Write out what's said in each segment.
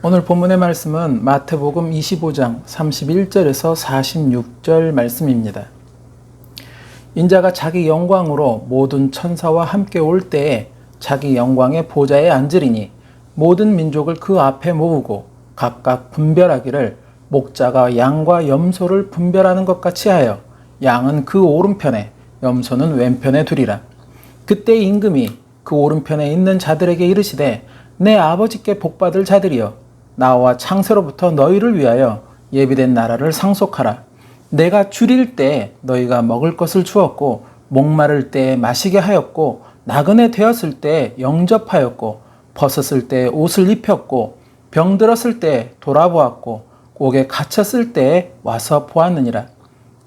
오늘 본문의 말씀은 마태복음 25장 31절에서 46절 말씀입니다. 인자가 자기 영광으로 모든 천사와 함께 올 때에 자기 영광의 보좌에 앉으리니 모든 민족을 그 앞에 모으고 각각 분별하기를 목자가 양과 염소를 분별하는 것 같이 하여 양은 그 오른편에 염소는 왼편에 두리라. 그때 임금이 그 오른편에 있는 자들에게 이르시되 내 아버지께 복받을 자들이여 나와 창세로부터 너희를 위하여 예비된 나라를 상속하라. 내가 줄일 때 너희가 먹을 것을 주었고 목마를 때 마시게 하였고 나그네 되었을 때 영접하였고 벗었을 때 옷을 입혔고 병들었을 때 돌아보았고 옥에 갇혔을 때 와서 보았느니라.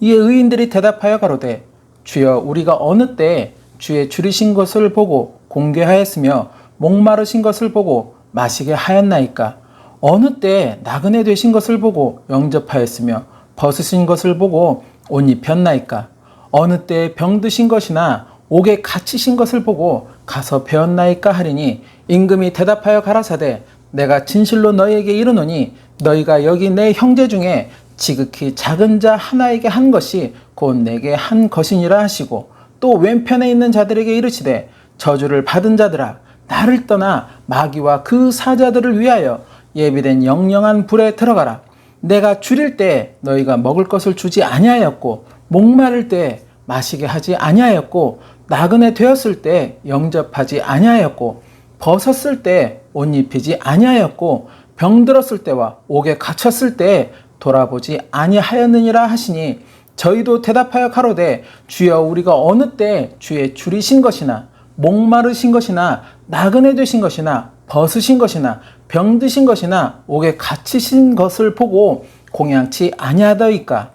이에 의인들이 대답하여 가로되 주여 우리가 어느 때에 주의 줄이신 것을 보고 공개하였으며 목마르신 것을 보고 마시게 하였나이까? 어느 때에 나그네 되신 것을 보고 영접하였으며 벗으신 것을 보고 옷 입혔나이까? 어느 때에 병드신 것이나 옥에 갇히신 것을 보고 가서 배웠나이까 하리니 임금이 대답하여 가라사대 내가 진실로 너희에게 이르노니 너희가 여기 내 형제 중에 지극히 작은 자 하나에게 한 것이 곧 내게 한 것이니라 하시고 또 왼편에 있는 자들에게 이르시되 저주를 받은 자들아 나를 떠나 마귀와 그 사자들을 위하여 예비된 영영한 불에 들어가라. 내가 줄일 때 너희가 먹을 것을 주지 아니하였고 목마를 때 마시게 하지 아니하였고 나그네 되었을 때 영접하지 아니하였고 벗었을 때 옷 입히지 아니하였고 병들었을 때와 옥에 갇혔을 때 돌아보지 아니하였느니라 하시니 저희도 대답하여 가로되 주여 우리가 어느 때 주의 줄이신 것이나 목마르신 것이나 나그네 되신 것이나 벗으신 것이나 병드신 것이나 옥에 갇히신 것을 보고 공양치 아니하더이까?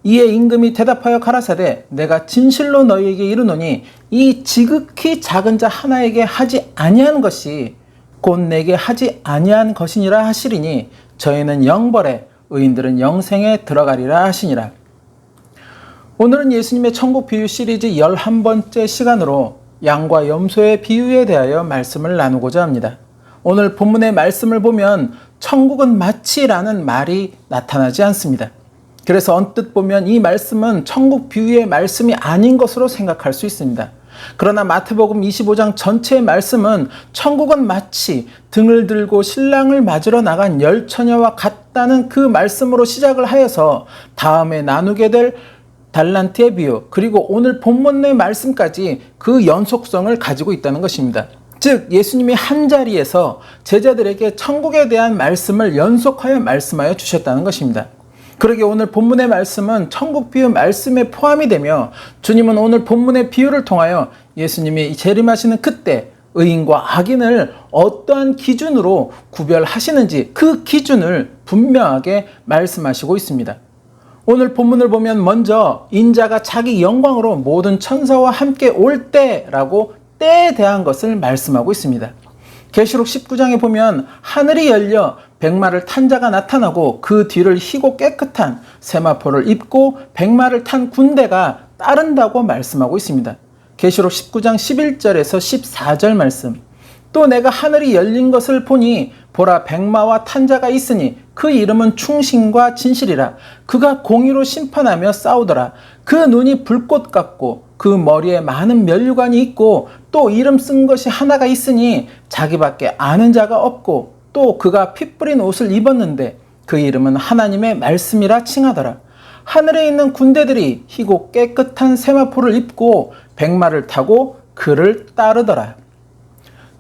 이에 임금이 대답하여 가라사대 내가 진실로 너희에게 이르노니 이 지극히 작은 자 하나에게 하지 아니한 것이 곧 내게 하지 아니한 것이니라 하시리니 저희는 영벌에 의인들은 영생에 들어가리라 하시니라. 오늘은 예수님의 천국 비유 시리즈 11번째 시간으로 양과 염소의 비유에 대하여 말씀을 나누고자 합니다. 오늘 본문의 말씀을 보면 천국은 마치라는 말이 나타나지 않습니다. 그래서 언뜻 보면 이 말씀은 천국 비유의 말씀이 아닌 것으로 생각할 수 있습니다. 그러나 마태복음 25장 전체의 말씀은 천국은 마치 등을 들고 신랑을 맞으러 나간 열 처녀와 같다는 그 말씀으로 시작을 하여서 다음에 나누게 될 달란트의 비유 그리고 오늘 본문의 말씀까지 그 연속성을 가지고 있다는 것입니다. 즉 예수님이 한 자리에서 제자들에게 천국에 대한 말씀을 연속하여 말씀하여 주셨다는 것입니다. 그러기에 오늘 본문의 말씀은 천국 비유 말씀에 포함이 되며 주님은 오늘 본문의 비유를 통하여 예수님이 재림하시는 그때 의인과 악인을 어떠한 기준으로 구별하시는지 그 기준을 분명하게 말씀하시고 있습니다. 오늘 본문을 보면 먼저 인자가 자기 영광으로 모든 천사와 함께 올 때라고 때에 대한 것을 말씀하고 있습니다. 계시록 19장에 보면 하늘이 열려 백마를 탄 자가 나타나고 그 뒤를 희고 깨끗한 세마포를 입고 백마를 탄 군대가 따른다고 말씀하고 있습니다. 계시록 19장 11절에서 14절 말씀. 또 내가 하늘이 열린 것을 보니 보라 백마와 탄 자가 있으니 그 이름은 충신과 진실이라. 그가 공의로 심판하며 싸우더라. 그 눈이 불꽃 같고 그 머리에 많은 면류관이 있고 또 이름 쓴 것이 하나가 있으니 자기밖에 아는 자가 없고 또 그가 피 뿌린 옷을 입었는데 그 이름은 하나님의 말씀이라 칭하더라. 하늘에 있는 군대들이 희고 깨끗한 세마포를 입고 백마를 타고 그를 따르더라.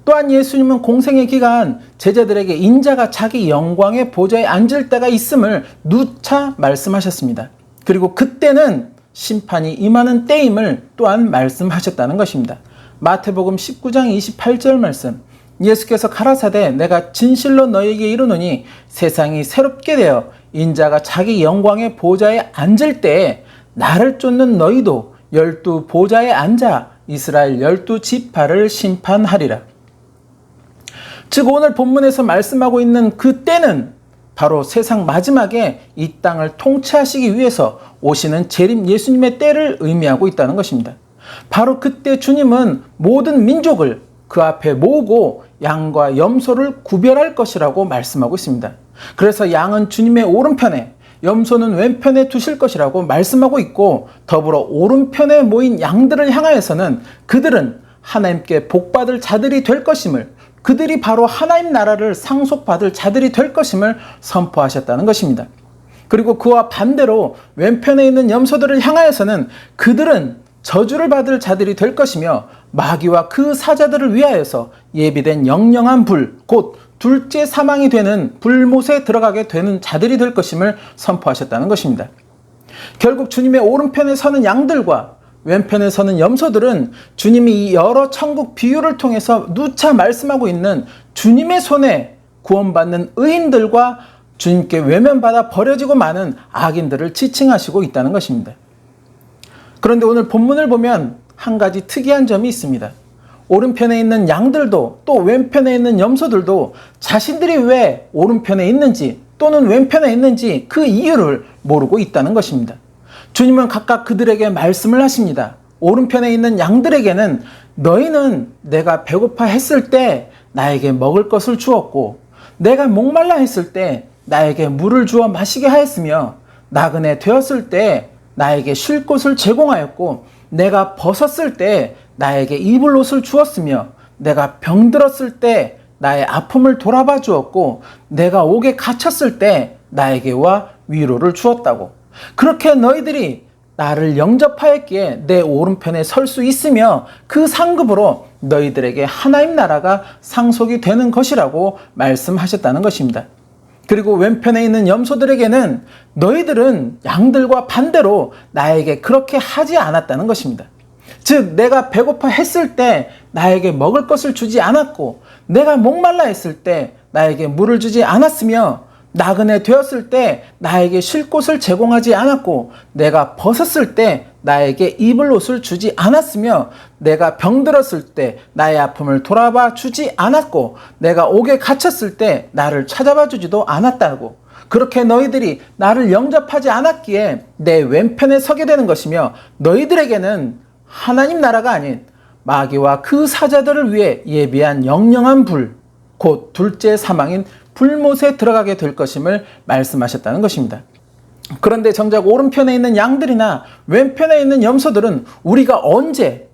또한 예수님은 공생의 기간 제자들에게 인자가 자기 영광의 보좌에 앉을 때가 있음을 누차 말씀하셨습니다. 그리고 그때는 심판이 임하는 때임을 또한 말씀하셨다는 것입니다. 마태복음 19장 28절 말씀. 예수께서 가라사대 내가 진실로 너희에게 이르노니 세상이 새롭게 되어 인자가 자기 영광의 보좌에 앉을 때에 나를 쫓는 너희도 12 보좌에 앉아 이스라엘 12 지파를 심판하리라. 즉 오늘 본문에서 말씀하고 있는 그 때는 바로 세상 마지막에 이 땅을 통치하시기 위해서 오시는 재림 예수님의 때를 의미하고 있다는 것입니다. 바로 그때 주님은 모든 민족을 그 앞에 모으고 양과 염소를 구별할 것이라고 말씀하고 있습니다. 그래서 양은 주님의 오른편에, 염소는 왼편에 두실 것이라고 말씀하고 있고, 더불어 오른편에 모인 양들을 향하여서는 그들은 하나님께 복받을 자들이 될 것임을, 그들이 바로 하나님 나라를 상속받을 자들이 될 것임을 선포하셨다는 것입니다. 그리고 그와 반대로 왼편에 있는 염소들을 향하여서는 그들은 저주를 받을 자들이 될 것이며, 마귀와 그 사자들을 위하여서 예비된 영영한 불, 곧 둘째 사망이 되는 불못에 들어가게 되는 자들이 될 것임을 선포하셨다는 것입니다. 결국 주님의 오른편에 서는 양들과 왼편에 서는 염소들은 주님이 이 여러 천국 비유를 통해서 누차 말씀하고 있는 주님의 손에 구원받는 의인들과 주님께 외면받아 버려지고 마는 악인들을 지칭하시고 있다는 것입니다. 그런데 오늘 본문을 보면 한 가지 특이한 점이 있습니다. 오른편에 있는 양들도 또 왼편에 있는 염소들도 자신들이 왜 오른편에 있는지 또는 왼편에 있는지 그 이유를 모르고 있다는 것입니다. 주님은 각각 그들에게 말씀을 하십니다. 오른편에 있는 양들에게는 너희는 내가 배고파 했을 때 나에게 먹을 것을 주었고, 내가 목말라 했을 때 나에게 물을 주어 마시게 하였으며, 나그네 되었을 때 나에게 쉴 곳을 제공하였고, 내가 벗었을 때 나에게 입을 옷을 주었으며, 내가 병들었을 때 나의 아픔을 돌아봐 주었고, 내가 옥에 갇혔을 때 나에게 와 위로를 주었다고. 그렇게 너희들이 나를 영접하였기에 내 오른편에 설 수 있으며, 그 상급으로 너희들에게 하나님 나라가 상속이 되는 것이라고 말씀하셨다는 것입니다. 그리고 왼편에 있는 염소들에게는 너희들은 양들과 반대로 나에게 그렇게 하지 않았다는 것입니다. 즉, 내가 배고파 했을 때 나에게 먹을 것을 주지 않았고, 내가 목말라 했을 때 나에게 물을 주지 않았으며, 나그네 되었을 때 나에게 쉴 곳을 제공하지 않았고, 내가 벗었을 때 나에게 입을 옷을 주지 않았으며, 내가 병들었을 때 나의 아픔을 돌아봐 주지 않았고, 내가 옥에 갇혔을 때 나를 찾아봐 주지도 않았다고. 그렇게 너희들이 나를 영접하지 않았기에 내 왼편에 서게 되는 것이며, 너희들에게는 하나님 나라가 아닌 마귀와 그 사자들을 위해 예비한 영영한 불, 곧 둘째 사망인 불못에 들어가게 될 것임을 말씀하셨다는 것입니다. 그런데 정작 오른편에 있는 양들이나 왼편에 있는 염소들은 우리가 언제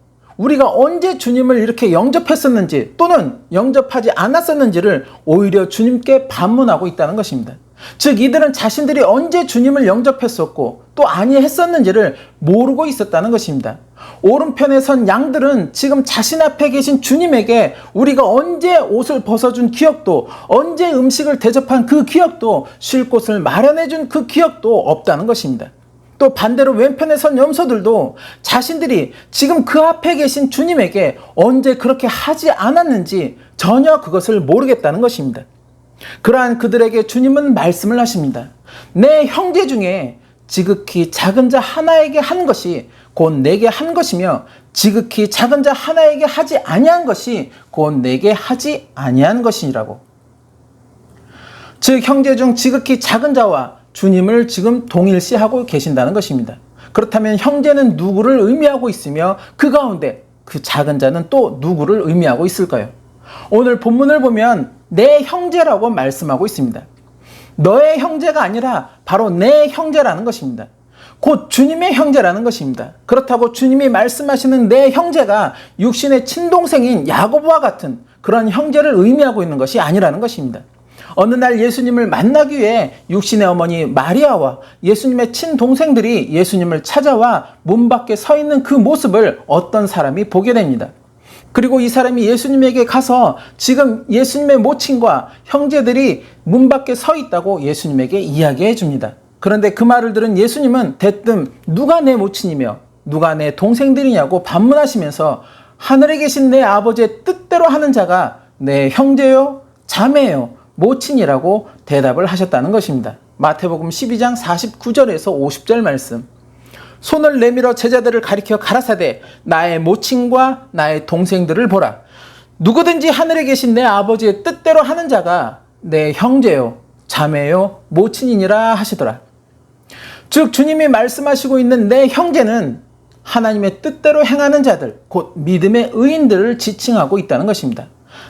주님을 이렇게 영접했었는지 또는 영접하지 않았었는지를 오히려 주님께 반문하고 있다는 것입니다. 즉, 이들은 자신들이 언제 주님을 영접했었고 또 아니했었는지를 모르고 있었다는 것입니다. 오른편에 선 양들은 지금 자신 앞에 계신 주님에게 우리가 언제 옷을 벗어준 기억도, 언제 음식을 대접한 그 기억도, 쉴 곳을 마련해준 그 기억도 없다는 것입니다. 또 반대로 왼편에 선 염소들도 자신들이 지금 그 앞에 계신 주님에게 언제 그렇게 하지 않았는지 전혀 그것을 모르겠다는 것입니다. 그러한 그들에게 주님은 말씀을 하십니다. 내 형제 중에 지극히 작은 자 하나에게 한 것이 곧 내게 한 것이며, 지극히 작은 자 하나에게 하지 아니한 것이 곧 내게 하지 아니한 것이라고. 즉, 형제 중 지극히 작은 자와 주님을 지금 동일시하고 계신다는 것입니다. 그렇다면 형제는 누구를 의미하고 있으며 그 가운데 그 작은 자는 또 누구를 의미하고 있을까요? 오늘 본문을 보면 내 형제라고 말씀하고 있습니다. 너의 형제가 아니라 바로 내 형제라는 것입니다. 곧 주님의 형제라는 것입니다. 그렇다고 주님이 말씀하시는 내 형제가 육신의 친동생인 야고보와 같은 그런 형제를 의미하고 있는 것이 아니라는 것입니다. 어느 날 예수님을 만나기 위해 육신의 어머니 마리아와 예수님의 친동생들이 예수님을 찾아와 문 밖에 서 있는 그 모습을 어떤 사람이 보게 됩니다. 그리고 이 사람이 예수님에게 가서 지금 예수님의 모친과 형제들이 문 밖에 서 있다고 예수님에게 이야기해 줍니다. 그런데 그 말을 들은 예수님은 대뜸 누가 내 모친이며 누가 내 동생들이냐고 반문하시면서 하늘에 계신 내 아버지의 뜻대로 하는 자가 내 형제요, 자매요, 모친이라고 대답을 하셨다는 것입니다. 마태복음 12장 49절에서 50절 말씀. 손을 내밀어 제자들을 가리켜 가라사대 나의 모친과 나의 동생들을 보라. 누구든지 하늘에 계신 내 아버지의 뜻대로 하는 자가 내 형제요, 자매요, 모친이니라 하시더라. 즉, 주님이 말씀하시고 있는 내 형제는 하나님의 뜻대로 행하는 자들, 곧 믿음의 의인들을 지칭하고 있다는 것입니다.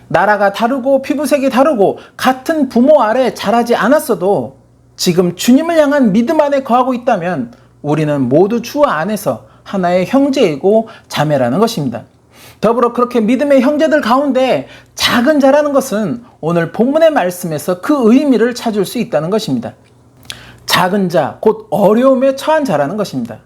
나라가 다르고 피부색이 다르고 같은 부모 아래 자라지 않았어도 지금 주님을 향한 믿음 안에 거하고 있다면 우리는 모두 주 안에서 하나의 형제이고 자매라는 것입니다. 더불어 그렇게 믿음의 형제들 가운데 작은 자라는 것은 오늘 본문의 말씀에서 그 의미를 찾을 수 있다는 것입니다. 작은 자, 곧 어려움에 처한 자라는 것입니다.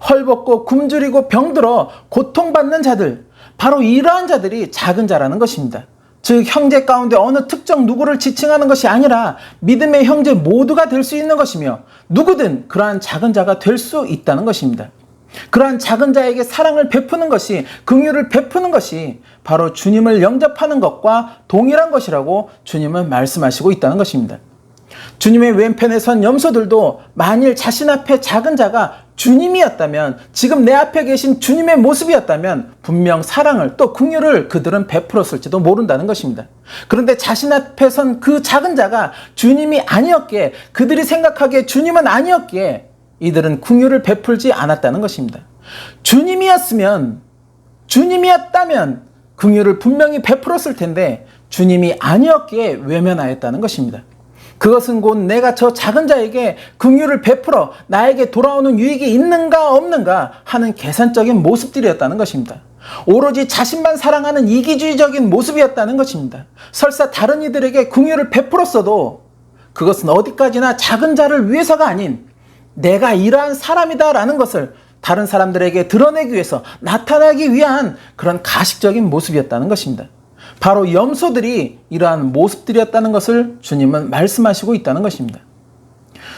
헐벗고 굶주리고 병들어 고통받는 자들, 바로 이러한 자들이 작은 자라는 것입니다. 즉 형제 가운데 어느 특정 누구를 지칭하는 것이 아니라 믿음의 형제 모두가 될 수 있는 것이며 누구든 그러한 작은 자가 될 수 있다는 것입니다. 그러한 작은 자에게 사랑을 베푸는 것이, 긍휼을 베푸는 것이 바로 주님을 영접하는 것과 동일한 것이라고 주님은 말씀하시고 있다는 것입니다. 주님의 왼편에 선 염소들도 만일 자신 앞에 작은 자가 주님이었다면, 지금 내 앞에 계신 주님의 모습이었다면 분명 사랑을 또 긍휼을 그들은 베풀었을지도 모른다는 것입니다. 그런데 자신 앞에 선 그 작은 자가 주님이 아니었기에, 그들이 생각하기에 주님은 아니었기에 이들은 긍휼을 베풀지 않았다는 것입니다. 주님이었다면 긍휼을 분명히 베풀었을 텐데 주님이 아니었기에 외면하였다는 것입니다. 그것은 곧 내가 저 작은 자에게 긍휼을 베풀어 나에게 돌아오는 유익이 있는가 없는가 하는 계산적인 모습들이었다는 것입니다. 오로지 자신만 사랑하는 이기주의적인 모습이었다는 것입니다. 설사 다른 이들에게 긍휼을 베풀었어도 그것은 어디까지나 작은 자를 위해서가 아닌 내가 이러한 사람이다라는 것을 다른 사람들에게 드러내기 위해서, 나타나기 위한 그런 가식적인 모습이었다는 것입니다. 바로 염소들이 이러한 모습들이었다는 것을 주님은 말씀하시고 있다는 것입니다.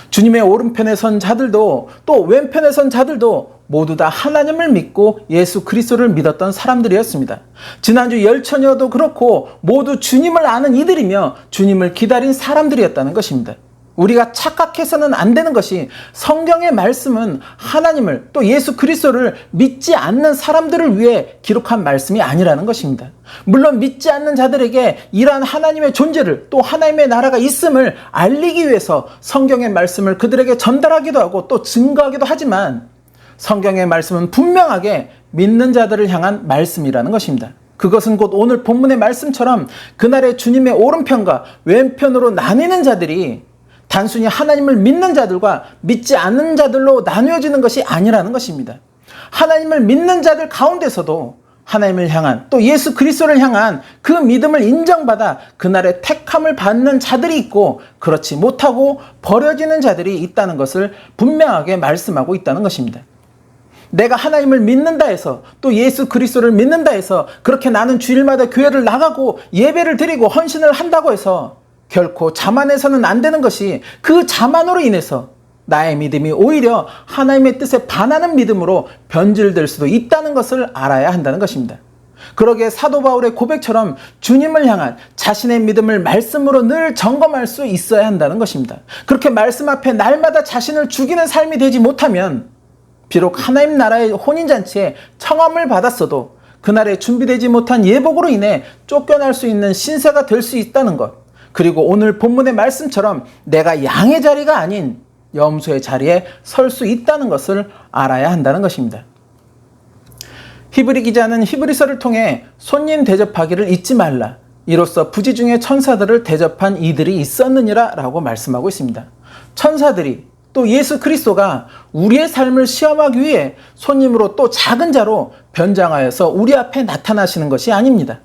주님의 오른편에 선 자들도 또 왼편에 선 자들도 모두 다 하나님을 믿고 예수 그리스도를 믿었던 사람들이었습니다. 지난주 열처녀도 그렇고 모두 주님을 아는 이들이며 주님을 기다린 사람들이었다는 것입니다. 우리가 착각해서는 안 되는 것이, 성경의 말씀은 하나님을 또 예수 그리스도를 믿지 않는 사람들을 위해 기록한 말씀이 아니라는 것입니다. 물론 믿지 않는 자들에게 이러한 하나님의 존재를, 또 하나님의 나라가 있음을 알리기 위해서 성경의 말씀을 그들에게 전달하기도 하고 또 증거하기도 하지만, 성경의 말씀은 분명하게 믿는 자들을 향한 말씀이라는 것입니다. 그것은 곧 오늘 본문의 말씀처럼 그날의 주님의 오른편과 왼편으로 나뉘는 자들이 단순히 하나님을 믿는 자들과 믿지 않는 자들로 나누어지는 것이 아니라는 것입니다. 하나님을 믿는 자들 가운데서도 하나님을 향한, 또 예수 그리스도를 향한 그 믿음을 인정받아 그날의 택함을 받는 자들이 있고, 그렇지 못하고 버려지는 자들이 있다는 것을 분명하게 말씀하고 있다는 것입니다. 내가 하나님을 믿는다 해서, 또 예수 그리스도를 믿는다 해서 그렇게 나는 주일마다 교회를 나가고 예배를 드리고 헌신을 한다고 해서 결코 자만해서는 안 되는 것이, 그 자만으로 인해서 나의 믿음이 오히려 하나님의 뜻에 반하는 믿음으로 변질될 수도 있다는 것을 알아야 한다는 것입니다. 그러기에 사도 바울의 고백처럼 주님을 향한 자신의 믿음을 말씀으로 늘 점검할 수 있어야 한다는 것입니다. 그렇게 말씀 앞에 날마다 자신을 죽이는 삶이 되지 못하면 비록 하나님 나라의 혼인잔치에 청함을 받았어도 그날에 준비되지 못한 예복으로 인해 쫓겨날 수 있는 신세가 될 수 있다는 것, 그리고 오늘 본문의 말씀처럼 내가 양의 자리가 아닌 염소의 자리에 설 수 있다는 것을 알아야 한다는 것입니다. 히브리 기자는 히브리서를 통해 손님 대접하기를 잊지 말라, 이로써 부지 중에 천사들을 대접한 이들이 있었느니라 라고 말씀하고 있습니다. 천사들이, 또 예수 그리스도가 우리의 삶을 시험하기 위해 손님으로 또 작은 자로 변장하여서 우리 앞에 나타나시는 것이 아닙니다.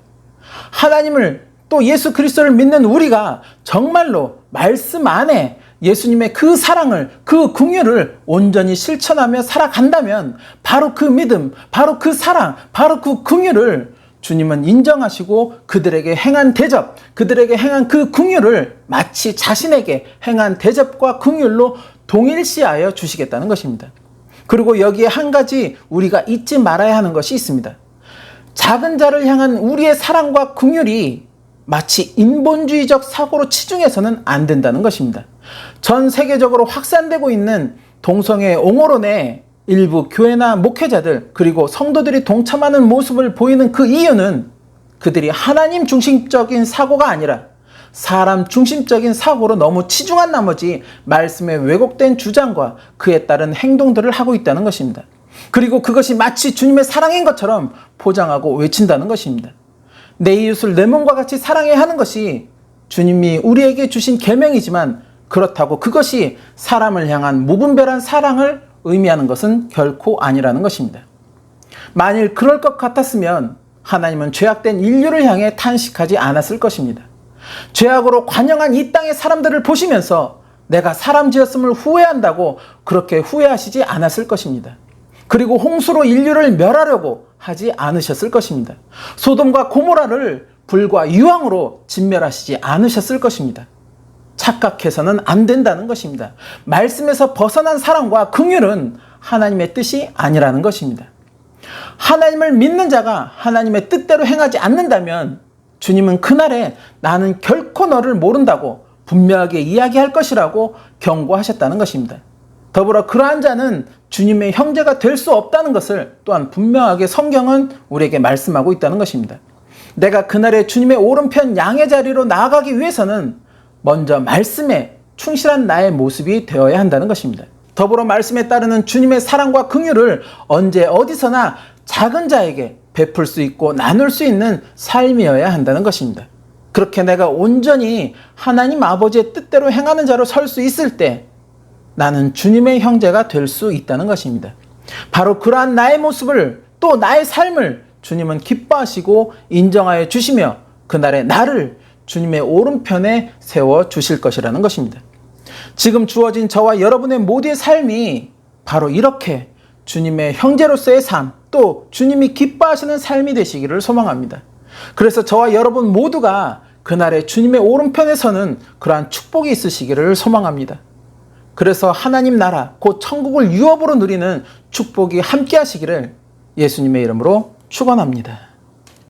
하나님을 또 예수 그리스도를 믿는 우리가 정말로 말씀 안에 예수님의 그 사랑을, 그 긍휼을 온전히 실천하며 살아간다면 바로 그 믿음, 바로 그 사랑, 바로 그 긍휼을 주님은 인정하시고 그들에게 행한 대접, 그들에게 행한 그 긍휼을 마치 자신에게 행한 대접과 긍휼로 동일시하여 주시겠다는 것입니다. 그리고 여기에 한 가지 우리가 잊지 말아야 하는 것이 있습니다. 작은 자를 향한 우리의 사랑과 긍휼이 마치 인본주의적 사고로 치중해서는 안 된다는 것입니다. 전 세계적으로 확산되고 있는 동성애 옹호론에 일부 교회나 목회자들, 그리고 성도들이 동참하는 모습을 보이는 그 이유는 그들이 하나님 중심적인 사고가 아니라 사람 중심적인 사고로 너무 치중한 나머지 말씀에 왜곡된 주장과 그에 따른 행동들을 하고 있다는 것입니다. 그리고 그것이 마치 주님의 사랑인 것처럼 포장하고 외친다는 것입니다. 내 이웃을 내 몸과 같이 사랑해야 하는 것이 주님이 우리에게 주신 계명이지만, 그렇다고 그것이 사람을 향한 무분별한 사랑을 의미하는 것은 결코 아니라는 것입니다. 만일 그럴 것 같았으면 하나님은 죄악된 인류를 향해 탄식하지 않았을 것입니다. 죄악으로 관영한 이 땅의 사람들을 보시면서 내가 사람 지었음을 후회한다고 그렇게 후회하시지 않았을 것입니다. 그리고 홍수로 인류를 멸하려고 하지 않으셨을 것입니다. 소돔과 고모라를 불과 유황으로 진멸하시지 않으셨을 것입니다. 착각해서는 안 된다는 것입니다. 말씀에서 벗어난 사랑과 긍휼은 하나님의 뜻이 아니라는 것입니다. 하나님을 믿는 자가 하나님의 뜻대로 행하지 않는다면 주님은 그날에 나는 결코 너를 모른다고 분명하게 이야기할 것이라고 경고하셨다는 것입니다. 더불어 그러한 자는 주님의 형제가 될 수 없다는 것을 또한 분명하게 성경은 우리에게 말씀하고 있다는 것입니다. 내가 그날에 주님의 오른편 양의 자리로 나아가기 위해서는 먼저 말씀에 충실한 나의 모습이 되어야 한다는 것입니다. 더불어 말씀에 따르는 주님의 사랑과 긍휼을 언제 어디서나 작은 자에게 베풀 수 있고 나눌 수 있는 삶이어야 한다는 것입니다. 그렇게 내가 온전히 하나님 아버지의 뜻대로 행하는 자로 설 수 있을 때 나는 주님의 형제가 될 수 있다는 것입니다. 바로 그러한 나의 모습을, 또 나의 삶을 주님은 기뻐하시고 인정하여 주시며 그날에 나를 주님의 오른편에 세워 주실 것이라는 것입니다. 지금 주어진 저와 여러분의 모두의 삶이 바로 이렇게 주님의 형제로서의 삶, 또 주님이 기뻐하시는 삶이 되시기를 소망합니다. 그래서 저와 여러분 모두가 그날에 주님의 오른편에 서는 그러한 축복이 있으시기를 소망합니다. 그래서 하나님 나라, 곧 천국을 유업으로 누리는 축복이 함께 하시기를 예수님의 이름으로 축원합니다.